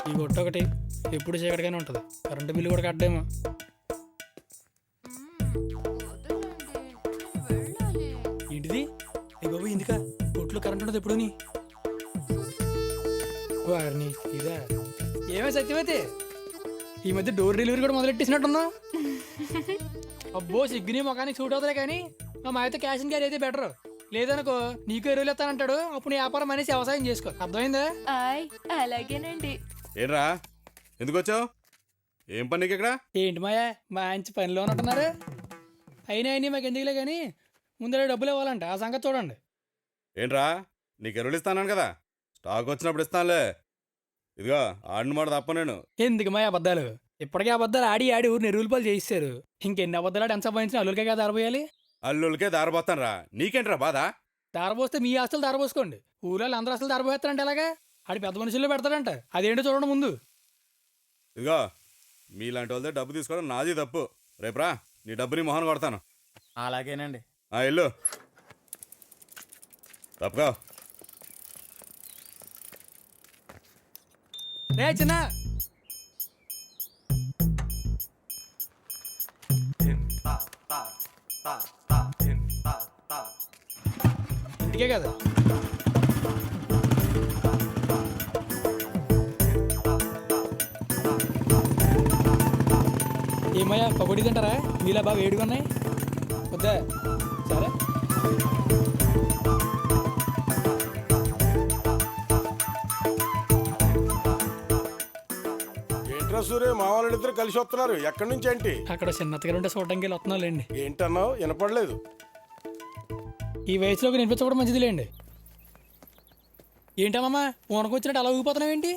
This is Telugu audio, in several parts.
ఈ గొట్ట ఒకటి ఎప్పుడు చీకటిగానే ఉంటుంది. కరెంటు బిల్లు కూడా కట్టేమో. ఏంటిది ఏ బాబు ఎందుకా కొట్లో కరెంట్ ఉండదు ఎప్పుడుని వారిని ఇదా ఏమే సత్యమైతే ఈ మధ్య డోర్ డెలివరీ కూడా మొదలెట్టేసినట్టున్నావు. అబ్బో సిగ్గుని ముఖానికి సూట్ అవుతాయి కానీ మా అయితే క్యాష్ అండ్ క్యారీ అయితే బెటర్. లేదనుకో నీకు ఎరువులు ఎత్తానంటాడు. అప్పుడు నీ వ్యాపారం అనేసి వ్యవసాయం చేసుకో. అర్థమైందా? అలాగేనండి. ఏంట్రా ఎందుకు వచ్చావు? ఏం పని నీకు ఇక్కడ? ఏంటి మాయా మంచి పనిలో ఉన్నట్టున్నారు. అయినా అయినా మాకు ఎందుకులే కానీ ముందర డబ్బులు ఇవ్వాలంట. ఆ సంగతి చూడండి. ఏంట్రా నీకు ఎరువులు ఇస్తాను కదా, స్టాక్ వచ్చినప్పుడు ఇస్తానులే. ఇదిగో ఆడిన మాట తప్ప నేను. ఎందుకు మాయ అబద్ధాలు? ఇప్పటికే అబద్ధాలు ఆడి ఆడి ఊరిని ఎరువులు పాలు చేయిస్తారు. ఇంకెన్ని అబద్ధాలు ఎంత సంపాదించిన అల్లులకే కదా దారపోయాలి. అల్లులకే దారపోతాను రా, నీకేంట్రా బాధ? దారపోస్తే మీ ఆస్తులు దారపోసుకోండి. ఊళ్ళో అందరూ అసలు దారపోతారంటే ఎలాగా? ఆడి పెద్ద మనుషుల్లో పెడతాడంట. అదేంటో చూడండి ముందు. ఇదిగో మీలాంటి వాళ్ళతో డబ్బు తీసుకోవడం నాది తప్పు. రేపురా నీ డబ్బుని మొహన్ కొడతాను. అలాగేనండి. ఇల్లు తప్పుకో. రే చిన్న ఇంటికే కదా. ఏమయ్యా పకోడీ తింటారా? మీలా బాగా వేడిగా ఉన్నాయి. వద్దా? సరే ఏంట్రా సూర్య, మా వాళ్ళిద్దరు కలిసి వస్తున్నారు. ఎక్కడి నుంచి ఏంటి? అక్కడ చిన్నతగా ఉంటే చూడటానికి వెళ్ళి వస్తున్నావులేండి. ఏంటన్నావు? వినపడలేదు. ఈ వయసులోకి వినిపించకూడదు మంచిది లేండి. ఏంటమ్మా వనకొచ్చినట్టు అలా ఊగిపోతున్నావు ఏంటి?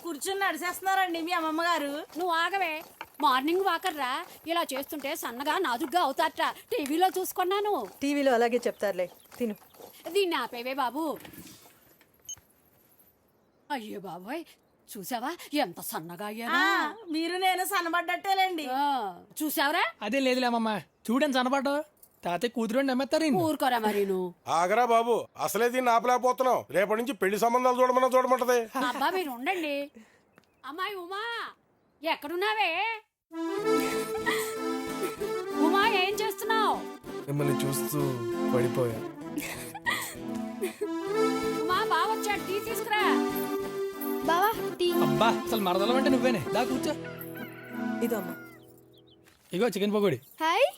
కూర్చుని నడిచేస్తున్నారండి మీ అమ్మమ్మ గారు. నువ్వు ఆగవే. మార్నింగ్ వాకర్రా. ఇలా చేస్తుంటే సన్నగా నాజుగ్గా అవుతారట. టీవీలో చూసుకున్నాను. టీవీలో అలాగే చెప్తారులే. తిను. దీన్ని ఆపేవే బాబు. అయ్యో బాబోయ్, చూసావా ఎంత సన్నగా అయ్యాను. మీరు నేను సన్నబడ్డట్టేలేండి. చూసావరా? అదే లేదులే అమ్మమ్మ, చూడని సన్నపాటు తాతయ్య కూతురు నమ్మేస్తారు. ఊరుకోరా మరి నువ్వు. ఆగరా బాబు, అసలే దీన్ని ఆపలేకపోతున్నావు. రేపటి నుంచి పెళ్లి సంబంధాలు చూడమంటది. అబ్బా మీరు ఉండండి. అమ్మాయి ఉమా ఎక్కడున్నావే? ఉమా ఏం చేస్తున్నావు? మిమ్మల్ని చూస్తూ పడిపోయా. ఉమా బావొచ్చా, టీ తీసుకురా. బావా టీ. అబ్బా అసలు మరదలం అంటే నువ్వేనే. దా కూర్చో. ఇదో అమ్మా. ఇగో చికెన్ పకోడీ. హాయ్.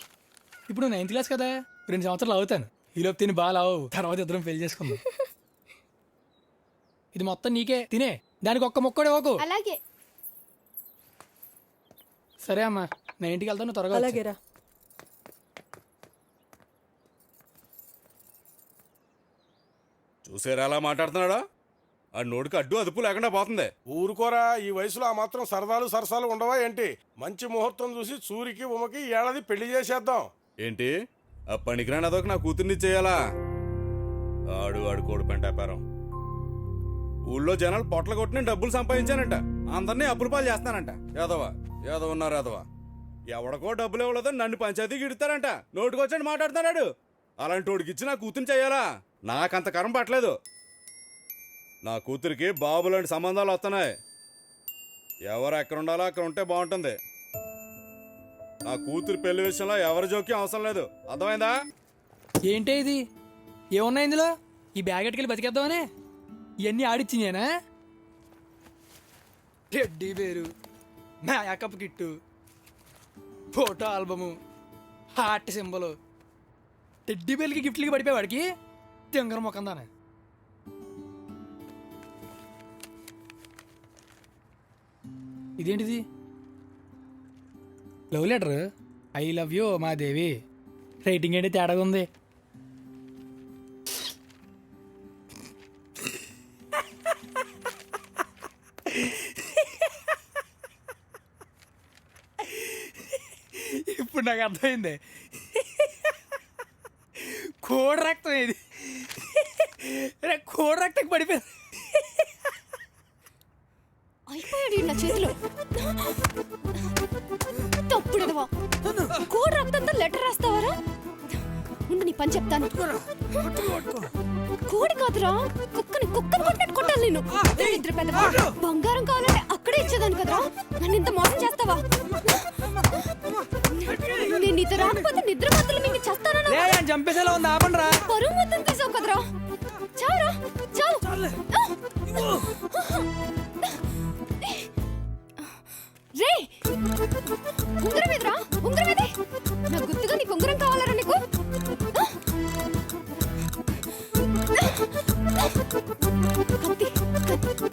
ఇప్పుడు 9th క్లాస్ కదా, 2 సంవత్సరాలు అవుతాను. ఈలోపు తిని బాగా లావు, తర్వాత ఇద్దరం పెళ్లి చేసుకుందాం. ఇది మొత్తం నీకే, తినే. దానికి ఒక్క మొక్కడే ఓకు. అలాగే. సరే అమ్మా, నేను ఇంటికి వెళ్తాను త్వరగా. అలాగేరా. చూసారా అలా మాట్లాడుతున్నాడా? ఆ నోటికి అడ్డు అదుపు లేకుండా పోతుంది. ఊరుకోరా, ఈ వయసులో ఆ మాత్రం సరదాలు సరసాలు ఉండవా ఏంటి? మంచి ముహూర్తం చూసి సూరికి ఉమకి ఏడాది పెళ్లి చేసేద్దాం. ఏంటి ఆ పనికిరాని అదొక నా కూతుర్ని చేయాలా? ఆడు కోడి పెంట వ్యాపారం. ఊళ్ళో జనాలు పొట్ల కొట్టి డబ్బులు సంపాదించానంట. అందరినీ అప్పుల పాలు చేస్తానంట. యాదవ ఉన్నారు యాదవ. ఎవడికో డబ్బులు ఇవ్వలేదని నన్ను పంచాయతీకి ఇడతారంట. నోటికొచ్చని మాట్లాడుతున్నాడు. అలాంటి వాడికి ఇచ్చి నా కూతుర్ని చేయాలా? నాకంత కరం పట్టలేదు. నా కూతురికి బాబు లాంటి సంబంధాలు వస్తున్నాయి. ఎవరు ఎక్కడ ఉండాలో అక్కడ ఉంటే బాగుంటుంది. నా కూతురు పెళ్లి విషయంలో ఎవరి జోక్యం అవసరం లేదు. అర్థమైందా? ఏంటే ఇది? ఏమున్నాయి ఇందులో? ఈ బ్యాగ్ ఎట్టుకెళ్ళి బతికేద్దామనే ఇవన్నీ ఆడిచ్చినేనా? Teddy bear, makeup kit, photo album, heart symbol. Teddy బేర్కి గిఫ్ట్లకి పడిపోయేవాడికి తింగర ముఖం దానే. ఇదేంటిది? Love letter. I love you మా దేవి. రైటింగ్ ఏంటి తేడాగా ఉంది. ఇప్పుడు నాకు అర్థమైంది. కోడి రక్తం ఇది. కోడి రక్తం పడిపోయింది. అయిపోయాడు ఇలా చేతిలో. తప్పుడు కోడి రక్తంతో లెటర్ రాస్తావారా? నీ పని చెప్తాను. కోడి కాదురా, కుక్కని కొట్టినట్టు కొట్టాలి నేను. ఇద్దరు పెద్దవా, బంగారం కావాలంటే అక్కడే ఇచ్చేదాన్ని కదరా. నన్ను ఇంత మోసం చేస్తావా? నేను నీతో రాకపోతే నిద్ర మత్తులు మింగి చేస్తానా? చంపేసేలా ఉంది, ఆపండ్రా. పరువు మొత్తం తీసావు కదరా. చావురా, చావు. రే, ఉంగరం ఎదురా, ఉంగరం ఏది? నా గుర్తుగా నీకు ఉంగరం కావాలరా నీకు?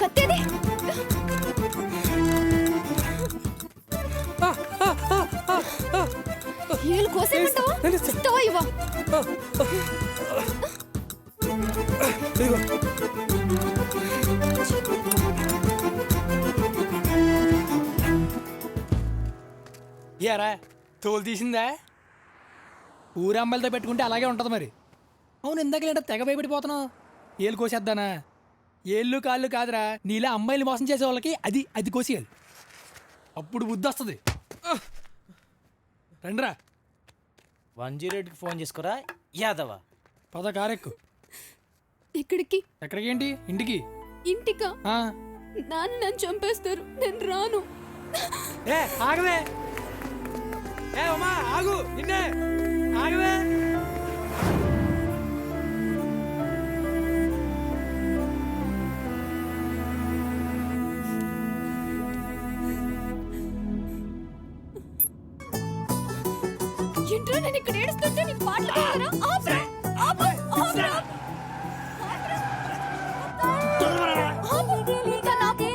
కత్తేది? ఏళ్ళు కోసేమంటావా? ఇస్తావా ఇవ్వ? ఏరా తోలు తీసిందా? ఊరమ్మలతో పెట్టుకుంటే అలాగే ఉంటుంది మరి. అవును, ఇందాక తెగ భయపడిపోతున్నావు. ఏళ్ళు కోసేద్దానా? ఏళ్ళు కాళ్ళు కాదురా, నీలా అమ్మాయిలు మోసం చేసే వాళ్ళకి అది కోసేయాలి. అప్పుడు బుద్ధి వస్తుంది. రండిరా. 108కి ఫోన్ చేసుకోరా యాదవా. పద కారెక్కు. ఎక్కడికి? ఎక్కడికి ఏంటి? ఇంటికి. ఇంటికా? ఆ. నాన్న నన్ను చంపేస్తారు, నేను రాను. ఏ ఆగవే, ఏ ఉమా ఆగు, నిన్నే ఆగవే. ఏంట్రా నేను ఇక్కడ ఏడుస్తుంటే నీ పాటలు పాడరా? ఆపురా, ఆపు, ఆపురా. ఆపు, ఉంటాను, ఆపు.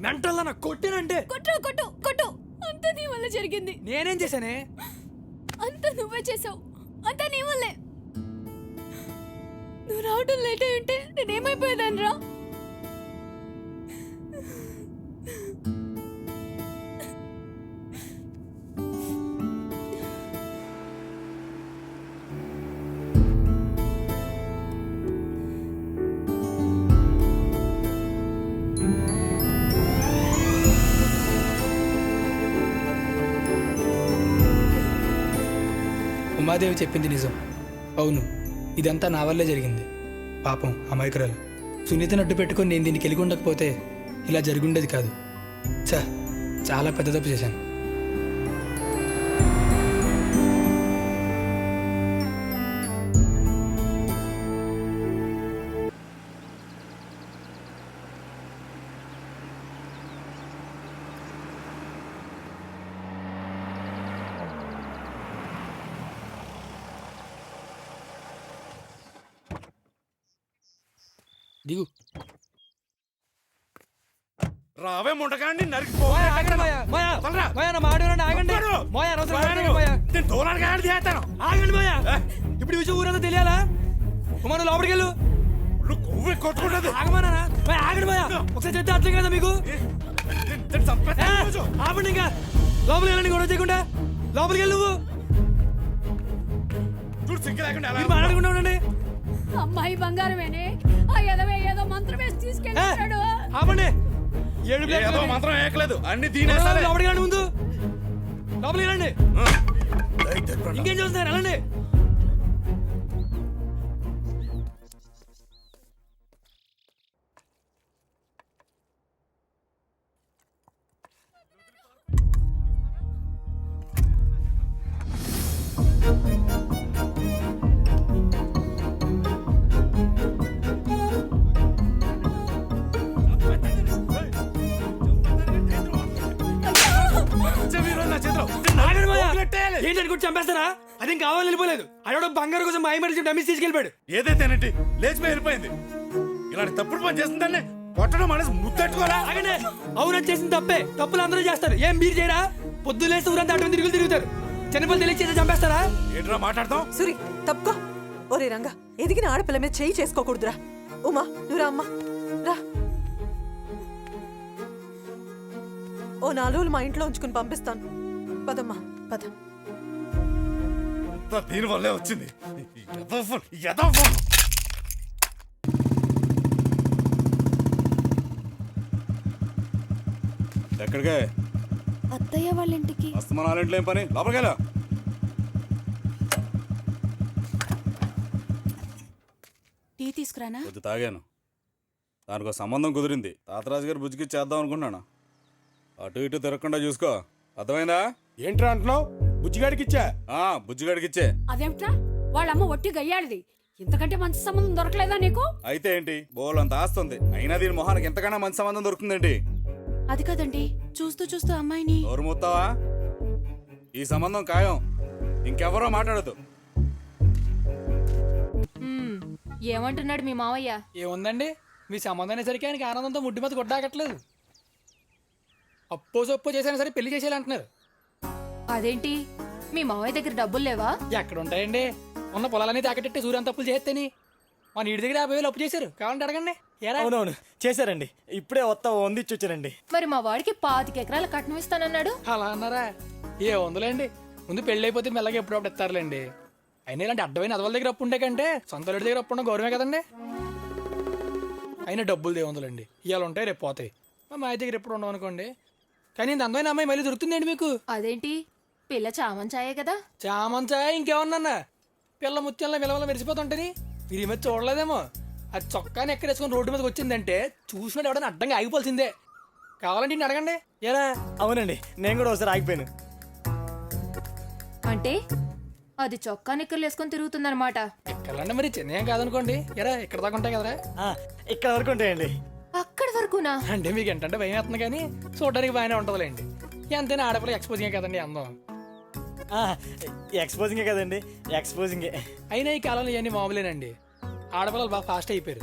మెంటల్ నా కొట్టినంటే. కొట్టు. అంతా నీ వల్ల జరిగింది. నేనేం చేశానే? అంతా నువ్వే చేసావు, అంతా నీ వల్లే. నువ్వు రావడం లేట్ అయి ఉంటే నేనేమైపోయేదాన్ని రా. ఉమాదేవి చెప్పింది నిజం. అవును, ఇదంతా నా వల్లే జరిగింది. పాపం అమాయకురాలు సునీతను అడ్డు పెట్టుకొని నేను దీనికి వెళ్ళి ఉండకపోతే ఇలా జరుగుండేది కాదు. చాలా పెద్ద తప్పు చేశాను. దిగు. రావే ముండకాండి ఇప్పుడు విషయం ఊరంతా తెలియాలా? కుమారు లోపలికి వెళ్ళు. కొట్టుకుంటుంది. ఆగమన్నా ఆగండి పోయా. ఒకసారి చెప్తే అర్థం కదా మీకు? ఆపండి, ఇంకా లోపలికి వెళ్ళండి. గొడవ చేయకుండా లోపలికి వెళ్ళు. నువ్వు మాట్లాడకుండా ఉండండి. అమ్మాయి బంగారమేనే, ఆ ఎదవే ఏదో మంత్రం వేసి తీసుకెళ్ళాడు. ఆపండి. ఏదో మాత్రం ఏకలేదు, అన్ని తినేస్తాలే. లోపలికి వెళ్ళండి, ముందు లోపలికి వెళ్ళండి. ఇంకేం చూస్తున్నారు? వెళ్ళండి. ఏంటని కూడా చంపేస్తారా? అదేం కావాలి, వెళ్ళిపోలేదు. అడవడం బంగారు కోసం మాయమరిచి డమ్మిస్ తీసుకెళ్ళిపోయాడు. ఏదైతేనండి లేచిపోయి వెళ్ళిపోయింది. ఇలాంటి తప్పుడు పని చేస్తుందని కొట్టడం మనసు ముద్దట్టుకోరా? ఆగండి. అవును, చేసిన తప్పే. తప్పులు అందరూ చేస్తారు. ఏం మీరు చేయరా? పొద్దులేస్తే ఊరంతా అటువంటి తిరుగుతారు. చిన్నపిల్లలు తెలియచేస్తే చంపేస్తారా? ఏంట్రా మాట్లాడతాం? సురి తప్పుకో. ఓరే రంగా, ఎదిగిన ఆడపిల్ల మీద చెయ్యి చేసుకోకూడదురా. ఉమా నువ్వు రా అమ్మా, రా. ఓ 4 రోజులు మా ఇంట్లో ఉంచుకుని పంపిస్తాను. పదమ్మా, పద. దీని వల్లే వచ్చింది. ఎక్కడికే? అత్తయ్య వాళ్ళ ఇంటికి. అస్తమానాలింట్లో ఏం పని? లోపలికెళ్ళా. తీసుకురానా? కొద్ది తాగాను. దానికి ఒక సంబంధం కుదిరింది. తాతరాజు గారు బుజ్జికి చేద్దాం అనుకుంటున్నాను. అటు ఇటు తిరగకుండా చూసుకో, అర్థమైందా? ఏంట్రా అంటున్నావు? బుజ్జిగాడికి ఇచ్చా. బుజ్జిగాడికి ఇచ్చే. అదేమిట్రా వాళ్ళమ్మ ఒట్టి గయ్యాడిది, ఇంతకంటే మంచి సంబంధం దొరకలేదా నీకు? అయితే ఏంటి, బోల్ అంత ఆస్తుంది. అయినా దీని మొహానికి ఎంతకన్నా మంచి సంబంధం దొరుకుతుందేంటి? అది కాదండి, చూస్తూ చూస్తూ అమ్మాయిని. నోరు మూస్తావా? ఈ సంబంధం ఖాయం, ఇంకెవరో మాట్లాడదు. ఏమంటున్నాడు మీ మావయ్య? ఏముందండి, మీ సంబంధం అనేసరికి ఆయనకి ఆనందంతో ముడ్డి మీద కొట్టాకట్లేదు. అప్పో సొప్పో చేసైనా సరే పెళ్లి చేసేయాలంటున్నారు. అదేంటి, మీ మావయ్య దగ్గర డబ్బులు లేవా? ఎక్కడ ఉంటాయండి, ఉన్న పొలాలన్నీ తాకట్టెట్టి సూర్యంత అప్పులు చేస్తేని మా నీటి దగ్గర 50,000 అప్పు చేశారు. కావాలంటే అడగండి. ఏరా? అవునవును చేశారండి. ఇప్పుడే వందిచ్చి వచ్చారండి. మరి మా వాడికి 25 ఎకరాల కట్నం ఇస్తానన్నాడు. అలా అన్నారా? ఏ వందలేండి, ముందు పెళ్ళి అయిపోతే మెల్లగా ఎప్పుడప్పుడు ఇస్తారులేండి. అయినా ఇలాంటి అడ్డమైన అదవాళ్ళ దగ్గర అప్పు ఉండే కంటే సొంత వాళ్ళ దగ్గర అప్పు ఉండడం గౌరవమే కదండి. అయినా డబ్బులు దేవందులండి, ఇవాళ ఉంటాయి రేపు పోతాయి. మా మాయ దగ్గర ఎప్పుడు ఉండవు అనుకోండి. కానీ ఇంత అందమైన అమ్మాయి మళ్ళీ దొరుకుతుందండి మీకు. అదేంటి, పిల్ల చామంచాయే కదా? చామంచాయ ఇంకేమన్నా, పిల్ల ముత్యంలో విలవల మెరిసిపోతుంటని మీరు ఈ మధ్య చూడలేదేమో. అది చొక్కాని ఎక్కడేసుకొని రోడ్డు మీదకి వచ్చిందంటే చూసినట్టు ఎవడన్నా అడ్డంగా ఆగిపోవాల్సిందే. కావాలంటే ఇన్ని అడగండి. ఏరా? అవునండి, నేను కూడా ఒకసారి ఆగిపోయాను. అంటే అది చొక్కా నిక్కర్లు వేసుకొని తిరుగుతుందన్నమాట. ఎక్కడంటే మరి చిన్న కాదనుకోండి. ఎరా ఇక్కడ దాకా ఉంటాయి కదరా? ఇక్కడ వరకు ఉంటాయండి. అక్కడి వరకునా? అంటే మీకు ఏంటంటే భయం వేస్తుంది, కానీ చూడడానికి బాగానే ఉంటుందిలేండి. ఎంతైనా ఆడపిల్ల ఎక్స్పోజింగే కదండి అందం. ఎక్స్పోజింగే కదండి, ఎక్స్పోజింగే. అయినా ఈ కాలంలో ఇవన్నీ మామూలేనండి. ఆడపిల్లలు బాగా ఫాస్ట్ అయిపోయారు.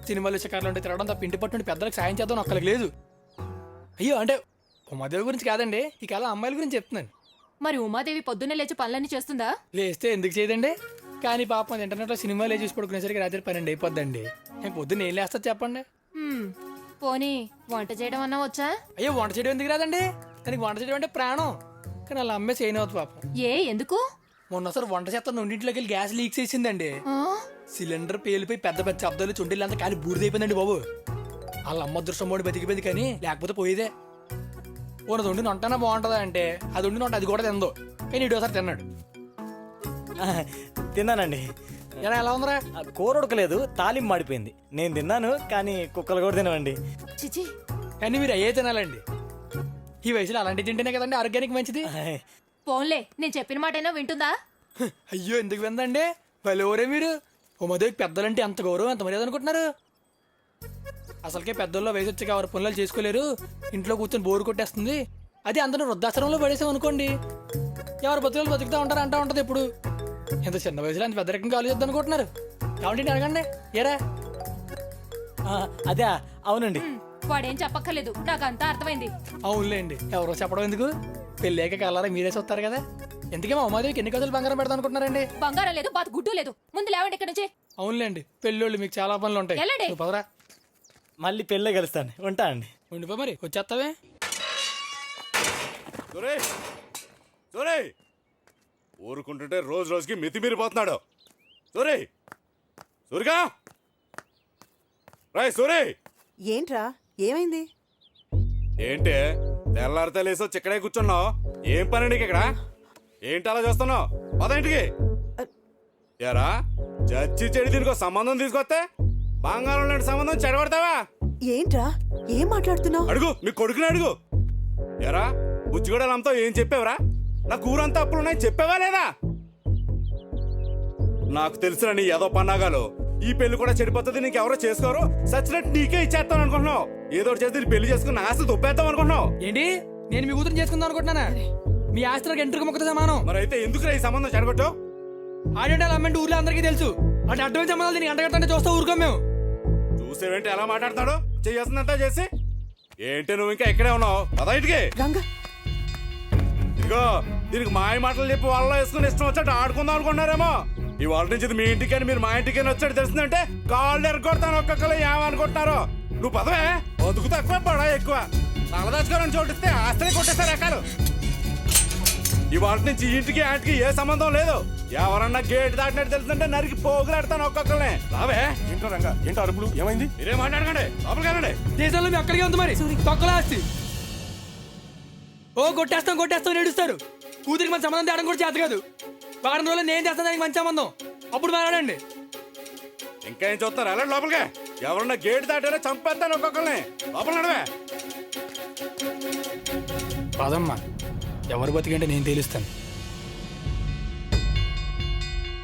సినిమాలు షికార్లు ఉంటే తిరగడం తప్ప ఇంటి పట్టు నుండి పెద్దలకు సాయం చేద్దాం ఒక్కరికి లేదు. అయ్యో అంటే ఉమాదేవి గురించి కాదండి, ఈ కాలం అమ్మాయిల గురించి చెప్తున్నాను. మరి ఉమాదేవి పొద్దున్నే లేచి పనులన్నీ చేస్తుందా? లేస్తే ఎందుకు చేయదండి? కానీ పాపం అది ఇంటర్నెట్లో సినిమాలు చూసి పడుకునేసరికి రాత్రి 12 అయిపోద్దండి. నేను పొద్దున్న ఏం లేస్తా చెప్పండి. పోనీ వంట చేయడం అన్నా వచ్చా? అయ్యో వంట చేయడం ఎందుకు రాదండి, దానికి వంట చేయడం అంటే ప్రాణం. కానీ అలా అమ్మే చేయనవుతుంది పాపం. ఏ ఎందుకు? మొన్నసారి వంట చేస్తా రెండింటిలోకి వెళ్ళి గ్యాస్ లీక్ చేసిందండి. సిలిండర్ పేలిపోయి పెద్ద పెద్ద శబ్దాలు చుండిల్లంతా కానీ బూడిదైపోయిందండి బాబు. వాళ్ళ అమ్మ దృష్టం పోటీ బతికిపోయింది, కానీ లేకపోతే పోయేదే. ఓనది వండిన వంటనా బాగుంటుందా అంటే అది వండిన వంట అది కూడా తిందో. కానీ ఇడోసారి తిన్నాడు. తిన్నానండి. ఎలా ఉందరా? కూర ఉడకలేదు, తాలింపు మాడిపోయింది. నేను తిన్నాను, కానీ కుక్కలు కూడా తినవండి. చిచి, కానీ మీరు అయ్యే తినాలండి. ఈ వయసులో అలాంటి తింటేనే కదండి ఆరోగ్యానికి మంచిది. పోన్లే, నేను చెప్పిన మాట అయినా వింటుందా? అయ్యో ఎందుకు విందండి, భలేవరే మీరు. ఉమాదేవికి పెద్దలంటే ఎంత గౌరవం, ఎంత మర్యాద అనుకుంటున్నారు. అసలుకే పెద్దల్లో వయసు వచ్చి ఎవరు పనులు చేసుకోలేరు, ఇంట్లో కూర్చొని బోరు కొట్టేస్తుంది. అది అందరూ వృద్ధాశ్రమంలో పడేసాం అనుకోండి, ఎవరు బతుకులు బతుకుతా ఉంటారు అంటా ఉంటుంది. ఇప్పుడు ఎంత చిన్న వయసులో అంత పెద్ద రకంగా ఆలోచిద్దాం అనుకుంటున్నారు. కాబట్టి అడగండి. ఏరా? అదే అవునండి. వాడేం చెప్పక్కర్లేదు, నాకు అంతా అర్థమైంది. అవునులేండి, ఎవరో చెప్పడం ఎందుకు, పెళ్ళాక కలరా మీరే చూస్తారు కదా. ఎందుకేమో ఉమాదేవికి ఎన్ని గదులు బంగారం పెడతాం అనుకుంటున్నారండి? బంగారం లేదు, బాతు గుడ్డు లేదు. ముందు లేవండి ఇక్కడ నుంచి. అవునులేండి, పెళ్ళోళ్ళు మీకు చాలా పనులు ఉంటాయి. వెళ్ళండి. నువ్వు పదరా. మళ్ళీ పెళ్ళే కలుస్తాను, ఉంటా అండి. ఉండిపో మరి, వచ్చేస్తావే. ఊరుకుంటుంటే రోజు రోజుకి మితిమీరిపోతున్నాడు. సూరిగా రాయ్ సూరి. ఏంట్రా ఏమైంది? ఏంటి తెల్లారితే లేసో చిక్కడే కూర్చున్నావు? ఏం పని నీకు ఇక్కడ? ఏంటి అలా చేస్తున్నావు? పదేంటికి ఎరా చచ్చి చెడి దీనికో సంబంధం తీసుకొస్తే బంగారం లాంటి సంబంధం చెడగొడతావా? ఏంట్రా ఏం మాట్లాడుతున్నావు? అడుగు మీ కొడుకుని అడుగు. ఎరా బుజ్జిగూడలంతా ఏం చెప్పావురా? నా కూరంతా అప్పులున్నాయి చెప్పావా లేదా? నాకు తెలుసురా నీ ఏదో పన్నాగాలు. ఈ పెళ్లి కూడా చెడిపోతుంది, నీకెవరో చేసుకోరు, సచ్చినట్టు నీకే ఇచ్చేస్తాను అనుకుంటున్నావు. ఏదో చేసి పెళ్లి చేసుకుని ఆస్తి దొబ్బేద్దాం అనుకుంటున్నావు. ఏంటి, నేను మీ కూతురు చేసుకుందాం అనుకుంటున్నానా? మీ ఆస్తి నాకు ఎంట్రుకు మొక్కతో సమానం. మరి అయితే ఎందుకురా ఈ సంబంధం చెడగొట్టావు? ఆడంటే అలా అమ్మంటే ఊర్లో అందరికీ తెలుసు. అంటే అడ్డమైన సంబంధాలు దీనికి అంటగట్టంటే చూస్తా ఊరుకోం మేము. చూసేవేంటి ఎలా మాట్లాడతాడు? చేయాల్సిందంతా చేసి ఏంటి నువ్వు ఇంకా ఎక్కడే ఉన్నావు? పదైటికి రంగా ఇదిగో దీనికి మాయ మాటలు చెప్పి వాళ్ళలో వేసుకుని ఇష్టం వచ్చాడు ఆడుకుందాం అనుకుంటున్నారేమో. ఈ వాళ్ళ నుంచి ఇది మీ ఇంటికని మీరు మా ఇంటికని వచ్చాడు తెలిసిందంటే కాళ్ళు ఎరగొడతాను. ఒక్కొక్కరు ఏమనుకుంటున్నారు? నువ్వు పదవే, బతుకు తక్కువ పడా ఎక్కువ. నల్లదాచుకోవాలని చోటిస్తే ఆస్తిని కొట్టేస్తారు రకాలు. ఇవాళ నుంచి ఇంటికి ఆంటికి ఏ సంబంధం లేదు. ఎవరన్నా గేట్ దాటినట్టు తెలిసిందంటే నరికి పోగులాడతాను ఒక్కొక్కరిని. రావే. ఏంటో రంగా, ఏంటో అరుపులు, ఏమైంది? మీరే మాట్లాడకండి, లోపలికి దేశంలో మీ అక్కడికే ఉంది మరి తొక్కల ఆస్తి. ఓ కొట్టేస్తాం ఏడుస్తారు. కూతురికి మంచి సంబంధం తేడం కూడా చేత కాదు. వారం రోజులు నేను చేస్తాను దానికి మంచి సంబంధం, అప్పుడు మాట్లాడండి. ఇంకా ఏం చూస్తారు వెళ్ళండి లోపలికే. ఎవరన్నా గేట్ దాటారో చంపేస్తాను ఒక్కొక్కరిని. లోపల నడవే. పదమ్మా ఎవరు బతికంటే నేను తేలుస్తాను.